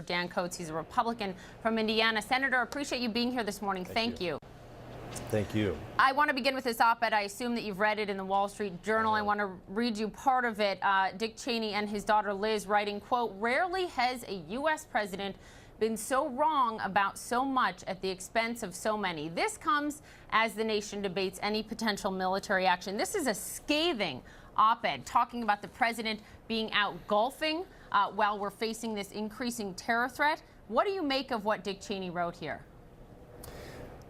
Dan Coates, he's a Republican from Indiana. Senator, appreciate you being here this morning. Thank you. Thank you. I want to begin with this op-ed. I assume that you've read it in the Wall Street Journal. I want to read you part of it. Dick Cheney and his daughter Liz writing, quote, "Rarely has a U.S. president been so wrong about so much at the expense of so many. This comes as the nation debates any potential military action." This is a scathing op-ed talking about the president being out golfing while we're facing this increasing terror threat. What do you make of what Dick Cheney wrote here?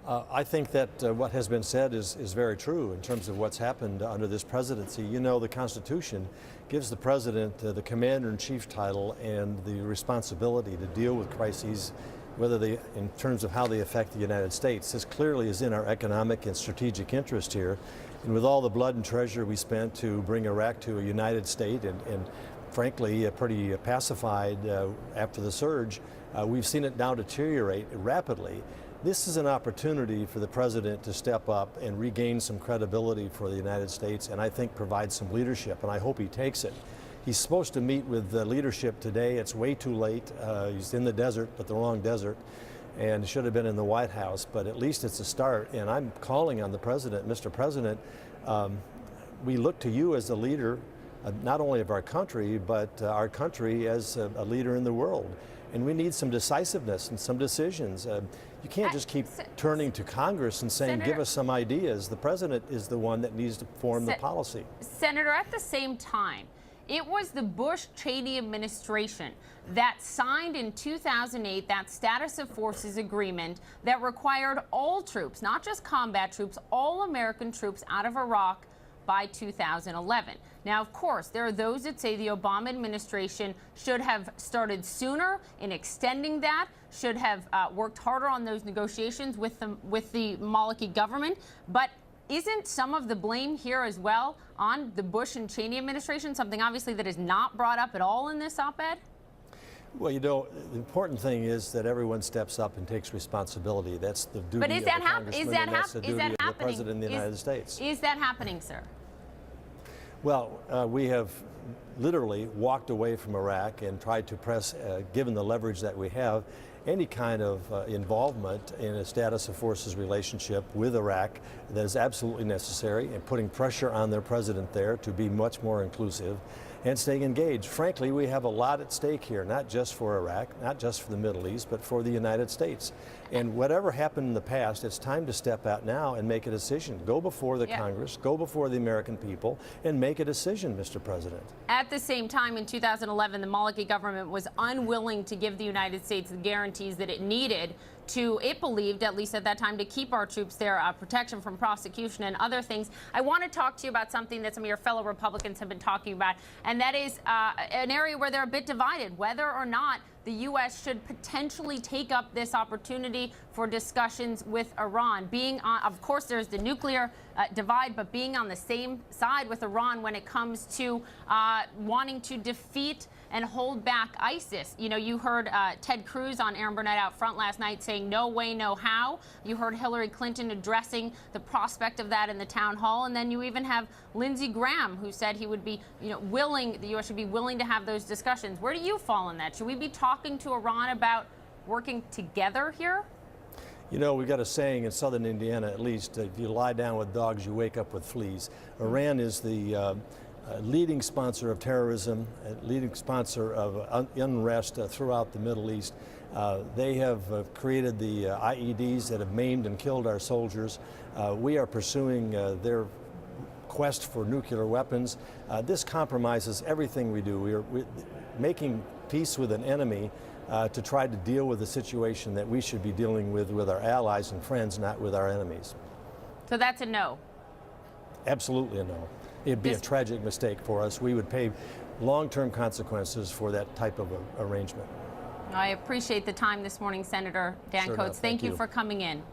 I think that what has been said is very true in terms of what's happened under this presidency. You know, the Constitution gives the president the commander-in-chief title and the responsibility to deal with crises, whether they, in terms of how they affect the United States. This clearly is in our economic and strategic interest here. And with all the blood and treasure we spent to bring Iraq to a united state and frankly, pretty pacified after the surge, we've seen it now deteriorate rapidly. This is an opportunity for the president to step up and regain some credibility for the United States and I think provide some leadership, and I hope he takes it. He's supposed to meet with the leadership today. It's way too late. He's in the desert, but the wrong desert, and should have been in the White House, but at least it's a start. And I'm calling on the president, Mr. President, we look to you as the leader, not only of our country, but our country as a leader in the world. And we need some decisiveness and some decisions. You can't just keep turning to Congress and saying, Senator, give us some ideas. The president is the one that needs to form the policy. Senator, at the same time, it was the Bush-Cheney administration that signed in 2008 that status of forces agreement that required all troops, not just combat troops, all American troops out of Iraq by 2011. Now, of course, there are those that say the Obama administration should have started sooner in extending that, should have worked harder on those negotiations with the Maliki government. But isn't some of the blame here as well on the Bush and Cheney administration, something obviously that is not brought up at all in this op-ed? Well, you know, the important thing is that everyone steps up and takes responsibility. That's the duty of the congressman, and that's the duty of the president of the United States. Is that happening, sir? Well, we have literally walked away from Iraq and tried to press, given the leverage that we have, any kind of involvement in a status of forces relationship with Iraq that is absolutely necessary, and putting pressure on their president there to be much more inclusive and staying engaged. Frankly, we have a lot at stake here, not just for Iraq, not just for the Middle East, but for the United States. And whatever happened in the past, it's time to step out now and make a decision. Go before the Congress, go before the American people, and make a decision, Mr. President. At the same time, in 2011, the Maliki government was unwilling to give the United States the guarantees that it needed to, it believed, at least at that time, to keep our troops there, protection from prosecution and other things. I want to talk to you about something that some of your fellow Republicans have been talking about, and that is an area where they're a bit divided, whether or not the U.S. should potentially take up this opportunity for discussions with Iran. Being on, of course, there's the nuclear divide, but being on the same side with Iran when it comes to wanting to defeat and hold back ISIS. You know, you heard Ted Cruz on Aaron Burnett Out Front last night saying no way, no how. You heard Hillary Clinton addressing the prospect of that in the town hall. And then you even have Lindsey Graham, who said he would be, willing, the U.S. should be willing to have those discussions. Where do you fall in that? Should we be talking to Iran about working together here? You know, we've got a saying in southern Indiana, at least, if you lie down with dogs, you wake up with fleas. Iran is the leading sponsor of terrorism, leading sponsor of unrest throughout the Middle East. They have created the IEDs that have maimed and killed our soldiers. We are pursuing their quest for nuclear weapons. This compromises everything we do. We're making peace with an enemy to try to deal with the situation that we should be dealing with our allies and friends, not with our enemies. So that's a no? Absolutely a no. It'd be a tragic mistake for us. We would pay long-term consequences for that type of arrangement. I appreciate the time this morning, Senator Dan Coates. Thank you for coming in.